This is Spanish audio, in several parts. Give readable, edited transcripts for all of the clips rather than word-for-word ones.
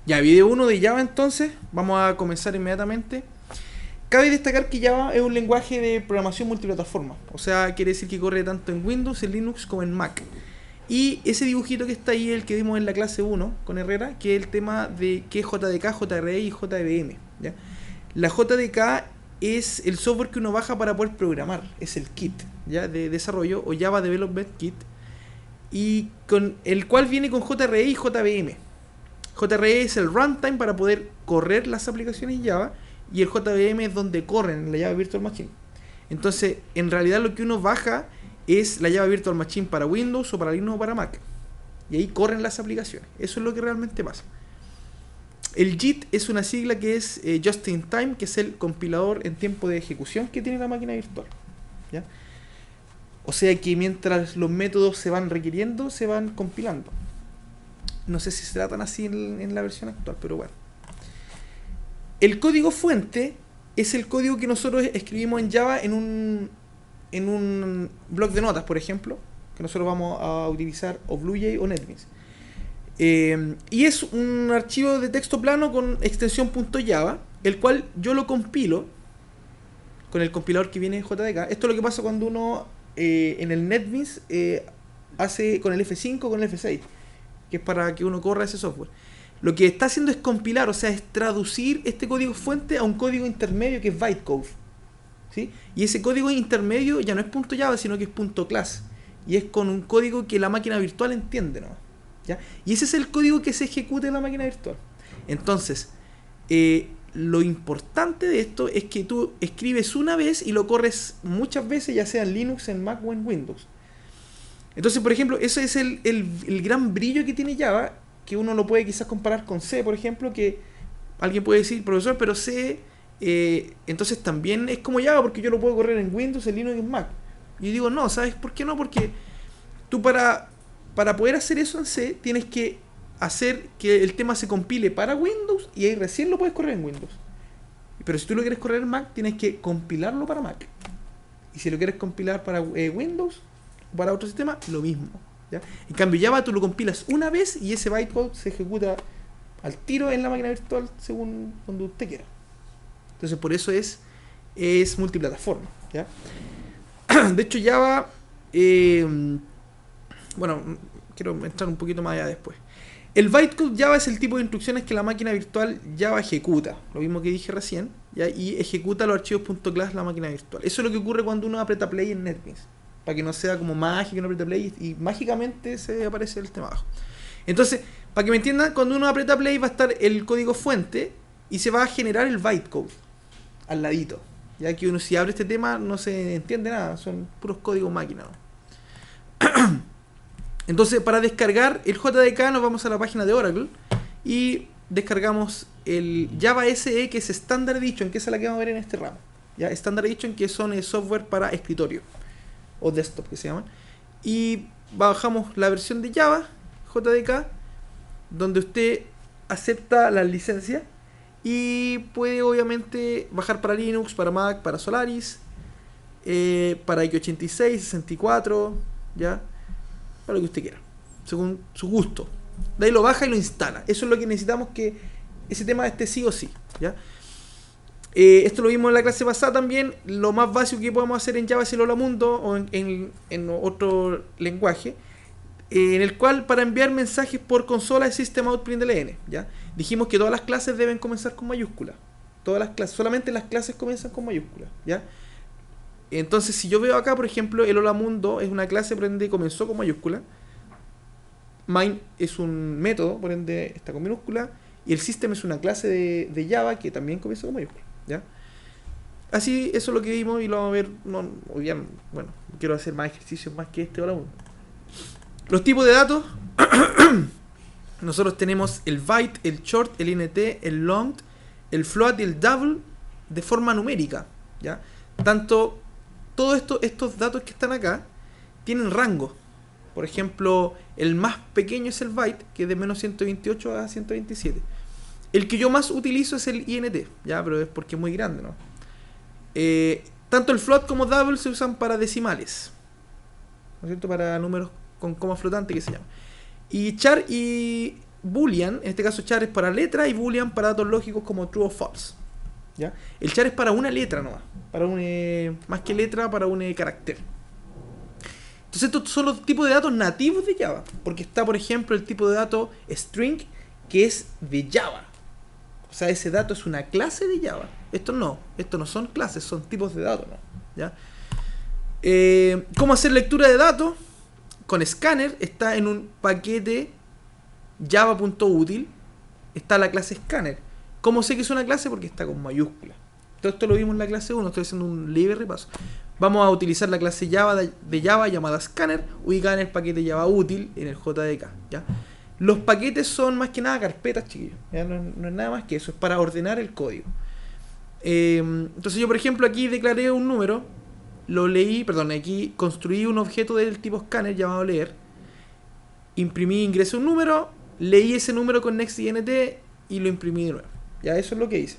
Ya, video 1 de Java entonces, vamos a comenzar inmediatamente. Cabe destacar que Java es un lenguaje de programación multiplataforma, o sea, quiere decir que corre tanto en Windows, en Linux como en Mac. Y ese dibujito que está ahí, el que vimos en la clase 1 con Herrera, que es el tema de qué es JDK, JRE y JVM. ¿Ya? La JDK es el software que uno baja para poder programar, es el kit, ¿ya? De desarrollo o Java Development Kit, y con el cual viene con JRE y JVM. JRE es el runtime para poder correr las aplicaciones Java, y el JVM es donde corren en la Java Virtual Machine. Entonces, en realidad lo que uno baja es la Java Virtual Machine para Windows o para Linux o para Mac. Y ahí corren las aplicaciones. Eso es lo que realmente pasa. El JIT es una sigla que es Just in Time, que es el compilador en tiempo de ejecución que tiene la máquina virtual. ¿Ya? O sea que mientras los métodos se van requiriendo, se van compilando. No sé si se tratan así en la versión actual, pero bueno. El código fuente es el código que nosotros escribimos en Java en un bloc de notas, por ejemplo, que nosotros vamos a utilizar o BlueJ o NetBeans. Y es un archivo de texto plano con extensión .java, el cual yo lo compilo con el compilador que viene de JDK. Esto es lo que pasa cuando uno en el NetBeans hace con el F5 o con el F6, que es para que uno corra ese software. Lo que está haciendo es compilar, o sea, es traducir este código fuente a un código intermedio que es bytecode. ¿Sí? Y ese código intermedio ya no es .java, sino que es .class. Y es con un código que la máquina virtual entiende, ¿no? ¿Ya? Y ese es el código que se ejecuta en la máquina virtual. Entonces, lo importante de esto es que tú escribes una vez y lo corres muchas veces, ya sea en Linux, en Mac o en Windows. Entonces, por ejemplo, ese es el gran brillo que tiene Java, que uno lo puede quizás comparar con C, por ejemplo, que alguien puede decir, profesor, pero C, entonces también es como Java, porque yo lo puedo correr en Windows, en Linux y en Mac. Y digo, no, ¿sabes por qué no? Porque tú para poder hacer eso en C, tienes que hacer que el tema se compile para Windows, y ahí recién lo puedes correr en Windows. Pero si tú lo quieres correr en Mac, tienes que compilarlo para Mac. Y si lo quieres compilar para Windows o para otro sistema, lo mismo. ¿Ya? En cambio, Java tú lo compilas una vez y ese bytecode se ejecuta al tiro en la máquina virtual según donde usted quiera. Entonces, por eso es multiplataforma. ¿Ya? De hecho, Java, bueno, quiero entrar un poquito más allá después. El bytecode Java es el tipo de instrucciones que la máquina virtual Java ejecuta, lo mismo que dije recién, ¿ya? Y ejecuta los archivos .class la máquina virtual. Eso es lo que ocurre cuando uno aprieta play en NetBeans, para que no sea como mágico, que uno aprieta play y mágicamente se aparece el tema abajo. Entonces, para que me entiendan, cuando uno aprieta play va a estar el código fuente y se va a generar el bytecode al ladito. Ya que uno, si abre este tema, no se entiende nada, son puros códigos máquina, ¿no? Entonces, para descargar el JDK nos vamos a la página de Oracle y descargamos el Java SE, que es Standard Edition, que es la que vamos a ver en este ramo. ¿Ya? Standard Edition, que son el software para escritorio o desktop que se llaman, y bajamos la versión de Java JDK, donde usted acepta las licencias y puede obviamente bajar para Linux, para Mac, para Solaris, para x86, 64, ya, para lo que usted quiera, según su gusto. De ahí lo baja y lo instala. Eso es lo que necesitamos, que ese tema esté sí o sí, ¿ya? Esto lo vimos en la clase pasada también. Lo más básico que podemos hacer en Java es el Hola Mundo o en otro lenguaje, en el cual para enviar mensajes por consola es systemout.println, ¿ya? Dijimos que todas las clases deben comenzar con mayúsculas. Todas las clases, solamente las clases comienzan con mayúsculas, ¿ya? Entonces, si yo veo acá, por ejemplo, el Hola Mundo es una clase, por ende comenzó con mayúscula. Main es un método, por ende está con minúscula. Y el system es una clase de Java que también comenzó con mayúscula, ¿ya? Así, eso es lo que vimos y lo vamos a ver. No, bueno, quiero hacer más ejercicios más que este Hola Mundo. Los tipos de datos. Nosotros tenemos el byte, el short, el int, el long, el float y el double de forma numérica, ¿ya? Tanto todos estos datos que están acá tienen rango. Por ejemplo, el más pequeño es el byte, que es de menos 128 a 127. El que yo más utilizo es el int, ya, pero es porque es muy grande, ¿no? Tanto el float como double se usan para decimales, ¿no es cierto? Para números con coma flotante, que se llama. Y char y boolean, en este caso char es para letra y boolean para datos lógicos como true o false. ¿Ya? El char es para una letra nomás, para más que letra, para un carácter. Entonces estos son los tipos de datos nativos de Java, porque está por ejemplo el tipo de dato string, que es de Java. O sea, ese dato es una clase de Java. Estos no son clases, son tipos de datos, ¿no? ¿Ya? ¿Cómo hacer lectura de datos? Con scanner está en un paquete java.util, está la clase scanner. ¿Cómo sé que es una clase? Porque está con mayúsculas. Todo esto lo vimos en la clase 1, estoy haciendo un leve repaso. Vamos a utilizar la clase Java de Java llamada scanner, ubicada en el paquete Java útil, en el JDK. ¿Ya? Los paquetes son más que nada carpetas, chiquillos. ¿Ya? No es nada más que eso, es para ordenar el código. Entonces yo, por ejemplo, aquí declaré un número, aquí construí un objeto del tipo scanner llamado leer, imprimí, ingresé un número, leí ese número con nextInt y lo imprimí de nuevo. Ya, eso es lo que hice.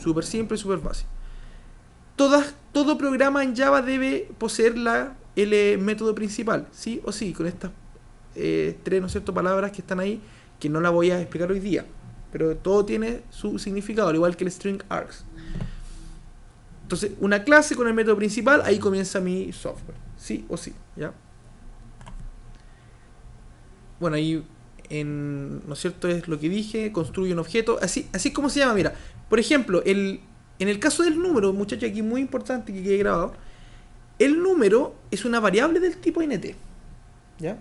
Súper simple y súper fácil. Todo programa en Java debe poseer el método principal, sí o sí, con estas tres, ¿no es cierto?, palabras que están ahí, que no la voy a explicar hoy día, pero todo tiene su significado, al igual que el string args. Entonces, una clase con el método principal, ahí comienza mi software, sí o sí, ¿ya? Bueno, ahí, ¿no es cierto?, es lo que dije, construye un objeto, así es como se llama, mira. Por ejemplo, en el caso del número, muchachos, aquí muy importante que quede grabado, el número es una variable del tipo int, ¿ya?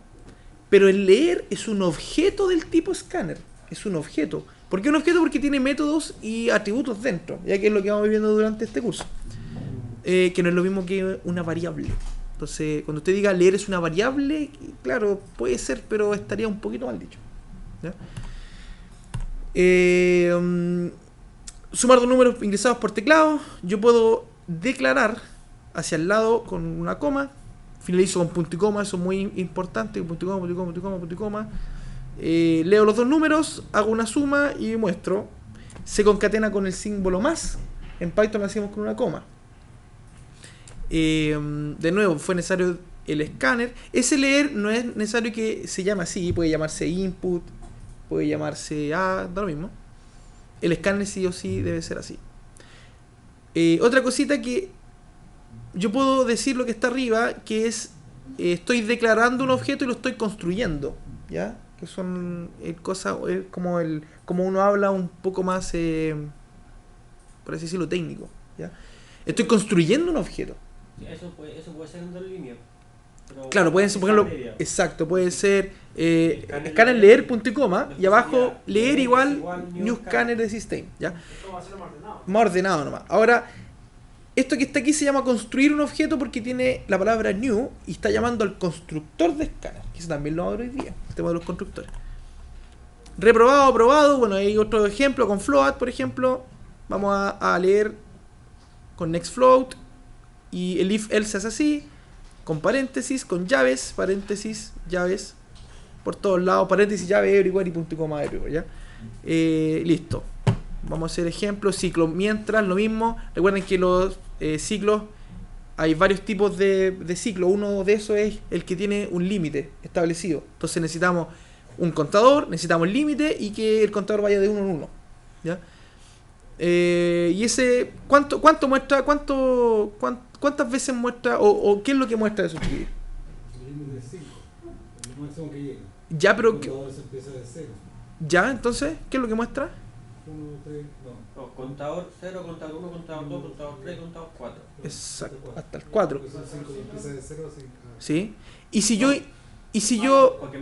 Pero el leer es un objeto del tipo scanner, es un objeto. ¿Por qué un objeto? Porque tiene métodos y atributos dentro, ya que es lo que vamos viendo durante este curso, que no es lo mismo que una variable. Entonces, cuando usted diga leer es una variable, claro, puede ser, pero estaría un poquito mal dicho, ¿ya? Sumar dos números ingresados por teclado. Yo puedo declarar hacia el lado con una coma, finalizo con punto y coma, eso es muy importante, punto y coma, punto y coma, punto y coma, punto y coma. Leo los dos números, hago una suma y muestro. Se concatena con el símbolo más. En Python lo hacemos con una coma. De nuevo, fue necesario el escáner. Ese leer no es necesario que se llame así, puede llamarse input, puede llamarse da lo mismo. El escáner sí o sí debe ser así. Otra cosita que yo puedo decir lo que está arriba, que es estoy declarando un objeto y lo estoy construyendo, ¿ya? Que son cosas como uno habla un poco más, por así decirlo, técnico, ¿ya? Estoy construyendo un objeto. Sí, eso puede ser en dos líneas. Claro, pueden ser, por ejemplo, exacto, puede ser scanner leer punto y coma y abajo leer igual new scanner de system, ¿ya? Esto va a ser más ordenado. Más ordenado nomás. Ahora, esto que está aquí se llama construir un objeto porque tiene la palabra new y está llamando al constructor de scanner, que eso también lo hago hoy día, el tema de los constructores. Reprobado, aprobado, bueno, hay otro ejemplo con float, por ejemplo. Vamos a leer con next float y el if else es así, con paréntesis, con llaves, paréntesis, llaves, por todos lados, paréntesis, llave, everywhere y punto y coma everywhere, ¿ya? Listo. Vamos a hacer ejemplos, ciclo, mientras, lo mismo. Recuerden que los ciclos, hay varios tipos de ciclo. Uno de esos es el que tiene un límite establecido. Entonces necesitamos un contador, necesitamos el límite y que el contador vaya de 1 en 1, ¿ya? Y ese, ¿cuánto muestra? ¿Cuántas veces muestra? ¿O qué es lo que muestra eso, chiquillos? El límite es 5, el máximo que llega. Ya, pero El contador se empieza de 0. ya, entonces, ¿qué es lo que muestra? 1, 3, No, contador 0, contador 1, contador 2, contador 3, contador 4. Exacto, hasta el 4. Porque son 5 que empieza de 0 a 5. ¿Sí? Y si yo Porque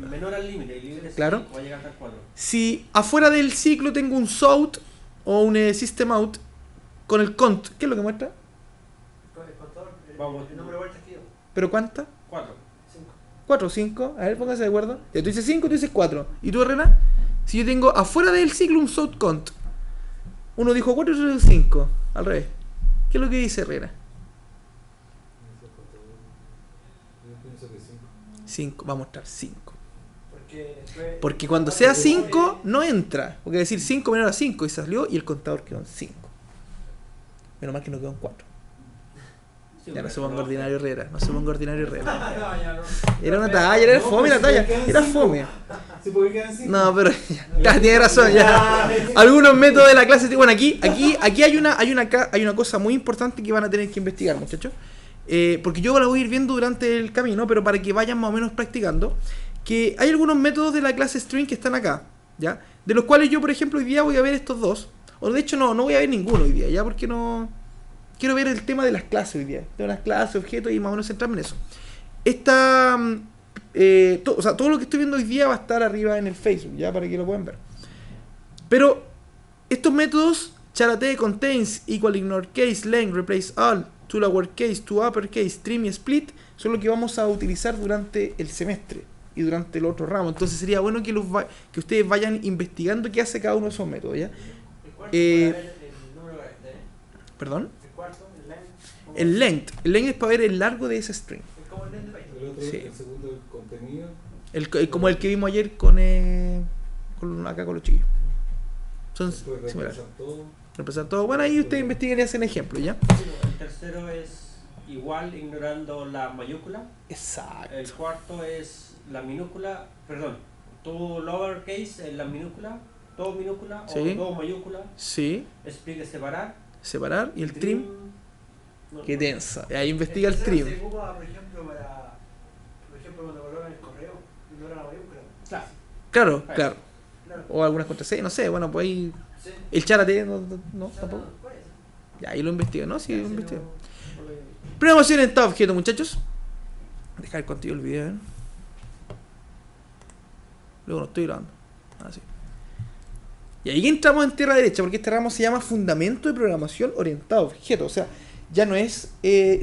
menor al límite, el límite es Claro. 5, va a llegar hasta el 4. si afuera del ciclo tengo un south o un system out con el cont, ¿qué es lo que muestra? El contador, Vamos. el número de vueltas que dio. ¿Pero cuántas? 4. 5. 4 o 5. A ver, póngase de acuerdo. Ya, tú dices 5, tú dices 4. ¿Y tú, Herrera? Si yo tengo afuera del ciclo un south cont, uno dijo 4 y otro dijo 5. Al revés. ¿Qué es lo que dice Herrera? Yo pienso que 5. 5. Va a mostrar 5. Porque Cuando sea 5, no entra. Porque decir 5 menor a 5 y salió y el contador quedó en 5. Menos mal que no quedó en 4. Sí, Ya no porque se ponga no- ordinario Herrera, no se ponga ordinario Herrera. No, ya no. Era una talla, era No, fome la pues, talla, si me era quedan fome. Sí, porque quedan 5. No, pero ya, tiene razón, ya. Algunos métodos de la clase, bueno, aquí hay una cosa muy importante que van a tener que investigar, muchachos. Porque yo la voy a ir viendo durante el camino, pero para que vayan más o menos practicando, que hay algunos métodos de la clase string que están acá, ¿ya? De los cuales yo, por ejemplo, hoy día voy a ver estos dos. O de hecho no voy a ver ninguno hoy día, ¿ya? Porque no... Quiero ver el tema de las clases hoy día. De las clases, objetos y más o menos centrarme en eso. O sea, todo lo que estoy viendo hoy día va a estar arriba en el Facebook, ¿ya? Para que lo puedan ver. Pero estos métodos, charate, contains, equal, ignore case, length, replace all, to lowercase, to uppercase, trim y split, son lo que vamos a utilizar durante el semestre y durante el otro ramo. Entonces sería bueno que ustedes vayan investigando qué hace cada uno de esos métodos, ¿ya? El cuarto Eh, para ver el número este, ¿eh? ¿Perdón? El cuarto, el length. como- El length. El length es para ver el largo de ese string. Es como el length de Python. El otro, Sí. el segundo, el contenido. Como el que vimos ayer acá con los chiquillos. Son Después similares. reemplazar todo. Reemplazar todo. Bueno, ahí ustedes investiguen y hacen ejemplos, ¿ya? El tercero es igual ignorando la mayúscula. Exacto. El cuarto es la minúscula, perdón, todo lowercase en la minúscula, todo minúscula Sí. o todo mayúscula, Sí. split es separar. Separar. Y el trim. no, Qué no. densa. Ahí investiga el tercero trim. Se ocupa, por ejemplo, cuando colocan el correo, ignora la mayúscula. Claro. Claro, Claro. claro. Claro. O algunas contraseñas, no sé. Bueno, pues ahí. Sí. El charate, no, tampoco. ¿Cuál es? Ya, ahí lo investigo, ¿no? Sí, lo Sí, investigo. no- Programación en tab objeto, muchachos. Dejar contigo el video, ¿eh? Luego no estoy grabando. Así. Y ahí entramos en tierra derecha, porque este ramo se llama Fundamento de Programación Orientada a Objetos. O sea, ya no es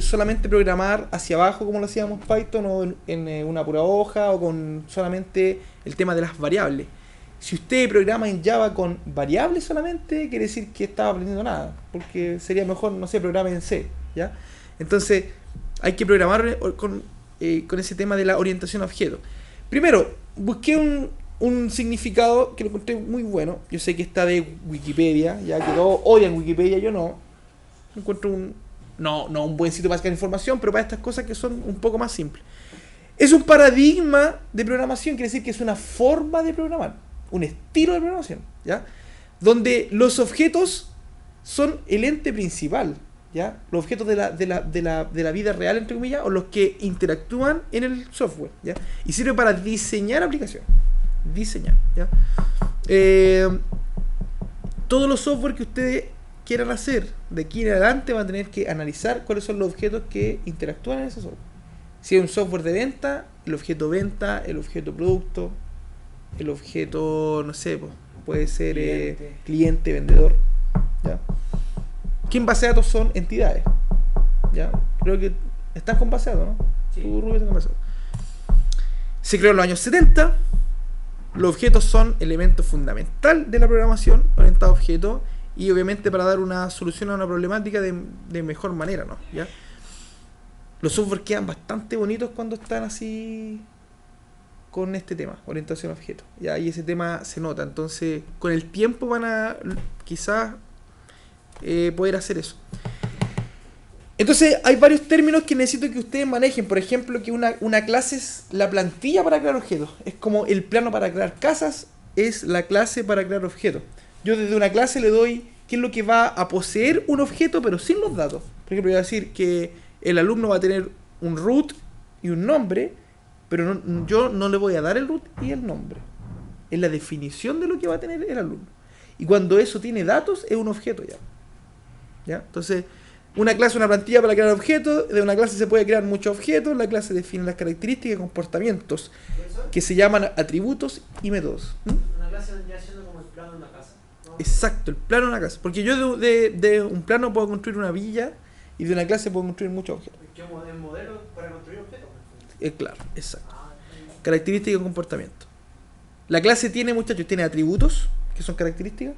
solamente programar hacia abajo como lo hacíamos en Python o en una pura hoja o con solamente el tema de las variables. Si usted programa en Java con variables solamente, quiere decir que estaba aprendiendo nada, porque sería mejor, no sé, programa en C, ¿ya? Entonces, hay que programar con ese tema de la orientación a objetos. Primero, busqué un significado que lo encontré muy bueno. Yo sé que está de Wikipedia, ya que todos odian Wikipedia, yo no. Encuentro no un buen sitio para sacar información, pero para estas cosas que son un poco más simples. Es un paradigma de programación, quiere decir que es una forma de programar, un estilo de programación, ¿ya? Donde los objetos son el ente principal, ¿ya? Los objetos de la vida real, entre comillas, o los que interactúan en el software, ¿ya? Y sirve para diseñar aplicaciones. Diseñar, ¿ya? Todos los software que ustedes quieran hacer de aquí en adelante van a tener que analizar cuáles son los objetos que interactúan en ese software. Si es un software de venta, el objeto venta, el objeto producto, el objeto, no sé, puede ser cliente, vendedor, ¿ya? Que en base de datos son entidades, ¿ya? Creo que estás con base de datos, ¿no? Sí. Tú, Rubio, estás con base de datos. Se creó en los años 70. Los objetos son elemento fundamental de la programación orientada a objetos y obviamente para dar una solución a una problemática de mejor manera, ¿no? ¿Ya? Los software quedan bastante bonitos cuando están así con este tema, orientación a objetos, ¿ya? Y ese tema se nota, entonces con el tiempo van a quizás poder hacer eso. Entonces hay varios términos que necesito que ustedes manejen. Por ejemplo, que una clase es la plantilla para crear objetos. Es como el plano para crear casas es la clase para crear objetos. Yo desde una clase le doy qué es lo que va a poseer un objeto, pero sin los datos. Por ejemplo, voy a decir que el alumno va a tener un root y un nombre, pero yo no le voy a dar el root y el nombre. Es la definición de lo que va a tener el alumno. Y cuando eso tiene datos, es un objeto ya. ¿Ya? Entonces, una clase es una plantilla para crear objetos. De una clase se puede crear muchos objetos. La clase define las características y comportamientos ¿Profesor? que se llaman atributos y métodos. ¿Mm? Una clase ya siendo como el plano de una casa, ¿no? Exacto, el plano de una casa. Porque yo de un plano puedo construir una villa y de una clase puedo construir muchos objetos. Es que es modelo para construir objetos. Claro, exacto. Ah, Características y comportamiento. La clase tiene, muchachos, tiene atributos, que son características.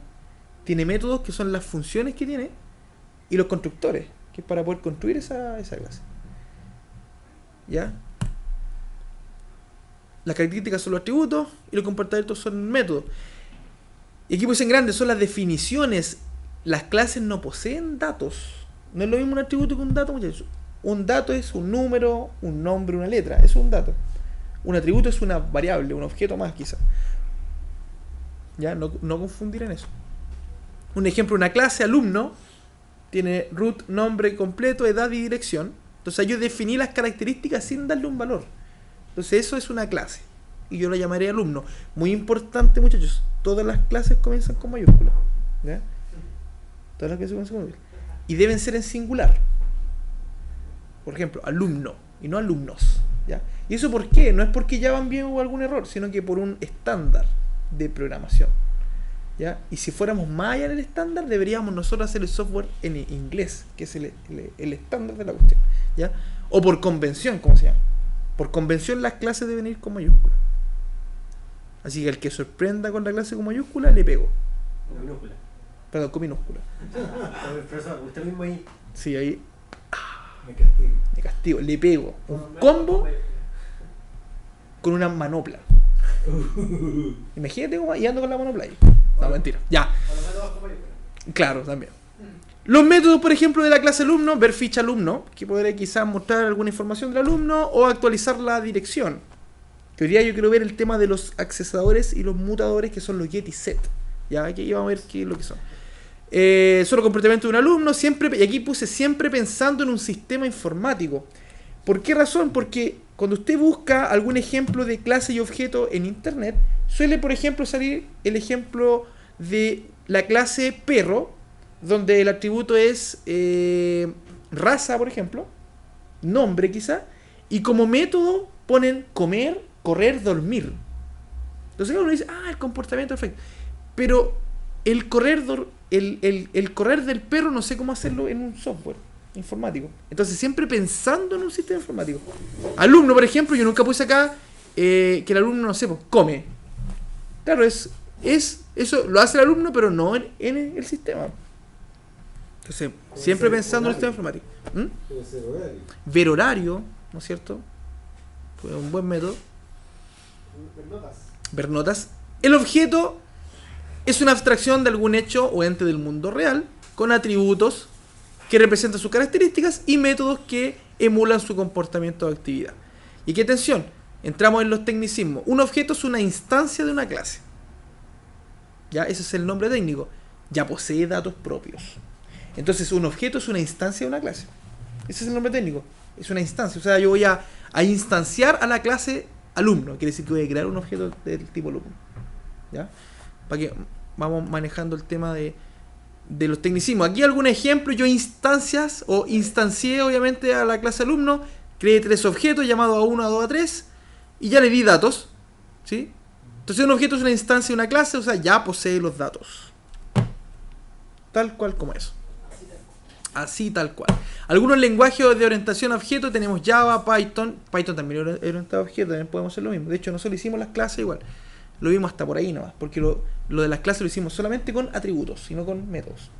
Tiene métodos, que son las funciones que tiene. Y los constructores, que es para poder construir esa clase. ¿Ya? Las características son los atributos y los comportamientos son métodos. Y aquí pues en grande son las definiciones. Las clases no poseen datos. No es lo mismo un atributo que un dato, muchachos. Un dato es un número, un nombre, una letra. Eso es un dato. Un atributo es una variable, un objeto más quizás. Ya, no confundir en eso. Un ejemplo, una clase alumno tiene root, nombre completo, edad y dirección. Entonces yo definí las características sin darle un valor. Entonces eso es una clase. Y yo la llamaré alumno. Muy importante, muchachos. Todas las clases comienzan con mayúsculas. ¿Ya? Todas las clases comienzan con mayúsculas. Y deben ser en singular. Por ejemplo, alumno y no alumnos. ¿Ya? ¿Y eso por qué? No es porque ya van bien o algún error, sino que por un estándar de programación. ¿Ya? Y si fuéramos más allá del estándar, deberíamos nosotros hacer el software en inglés, que es el estándar de la cuestión. ¿Ya? O por convención, como se llama. Por convención las clases deben ir con mayúsculas. Así que el que sorprenda con la clase con mayúscula, le pego. Con minúscula. Perdón, con minúscula. Profesor, usted mismo ahí. Sí, ahí Me castigo. me castigo, le pego. Un combo con una manopla. Imagínate cómo y ando con la manopla ahí. No, mentira. Ya. Por lo menos como yo. Claro, también. Los métodos, por ejemplo, de la clase alumno, ver ficha alumno, que podré quizás mostrar alguna información del alumno o actualizar la dirección. Que hoy día yo quiero ver el tema de los accesadores y los mutadores, que son los get y set. Ya, aquí vamos a ver qué es lo que son. Solo comportamiento de un alumno, siempre, y aquí puse siempre pensando en un sistema informático. ¿Por qué razón? Porque cuando usted busca algún ejemplo de clase y objeto en internet, suele, por ejemplo, salir el ejemplo de la clase perro, donde el atributo es raza, por ejemplo, nombre quizá, y como método ponen comer, correr, dormir. Entonces uno dice, el comportamiento perfecto. Pero el correr, el correr del perro no sé cómo hacerlo en un software informático. Entonces siempre pensando en un sistema informático. Alumno, por ejemplo, yo nunca puse acá que el alumno, no sé, pues, come. Claro, eso lo hace el alumno, pero no en el sistema. Entonces, siempre pensando en el sistema informático. Puede ser horario. Ver horario, ¿no es cierto? Fue un buen método. Notas. Ver notas. El objeto es una abstracción de algún hecho o ente del mundo real con atributos que representan sus características y métodos que emulan su comportamiento o actividad. Y aquí atención, entramos en los tecnicismos. Un objeto es una instancia de una clase. ¿Ya? Ese es el nombre técnico. Ya posee datos propios. Entonces un objeto es una instancia de una clase. Ese es el nombre técnico. Es una instancia. O sea, yo voy a instanciar a la clase alumno. Quiere decir que voy a crear un objeto del tipo alumno. ¿Ya? Para que vamos manejando el tema de los tecnicismos. Aquí algún ejemplo. Yo instancié obviamente a la clase alumno. Creé 3 objetos llamados A1, A2, A3. Y ya le di datos. ¿Sí? Entonces un objeto es una instancia de una clase. O sea, ya posee los datos. Tal cual como eso. Así tal cual. Algunos lenguajes de orientación a objeto tenemos Java, Python. Python también es orientado a objeto, también podemos hacer lo mismo. De hecho, nosotros hicimos las clases igual. Lo vimos hasta por ahí nomás, porque lo de las clases lo hicimos solamente con atributos, y no con métodos.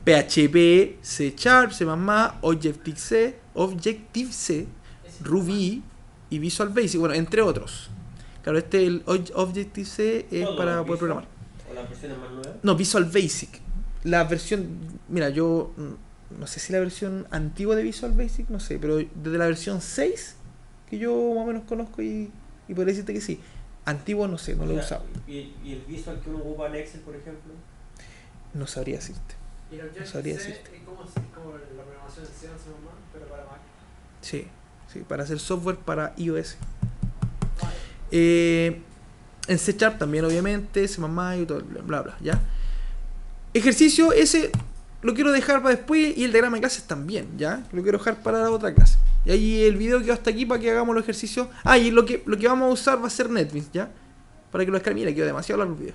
PHP, C#, C++, Objective-C, Ruby y Visual Basic, bueno, entre otros. Claro, el Objective-C es para poder programar. ¿O las versiones más nuevas? No, Visual Basic. La versión, mira, yo no sé si la versión antigua de Visual Basic, no sé, pero desde la versión 6, que yo más o menos conozco y podría decirte que sí. Antiguo no sé, no lo he usado. ¿Y el Visual que uno ocupa en Excel, por ejemplo? No sabría decirte. Y el No sabría Objective-C decirte. es como la programación en C++, pero para Mac. Sí, para hacer software para iOS. En C# también, obviamente, C++ y todo, bla, bla, ¿ya? Ejercicio ese lo quiero dejar para después y el diagrama de clases también, ¿ya? Lo quiero dejar para la otra clase. Y ahí el video quedó hasta aquí para que hagamos los ejercicios. Y lo que vamos a usar va a ser NetBeans, ¿ya? Para que lo descarguen. Mira, quedó demasiado largo el video.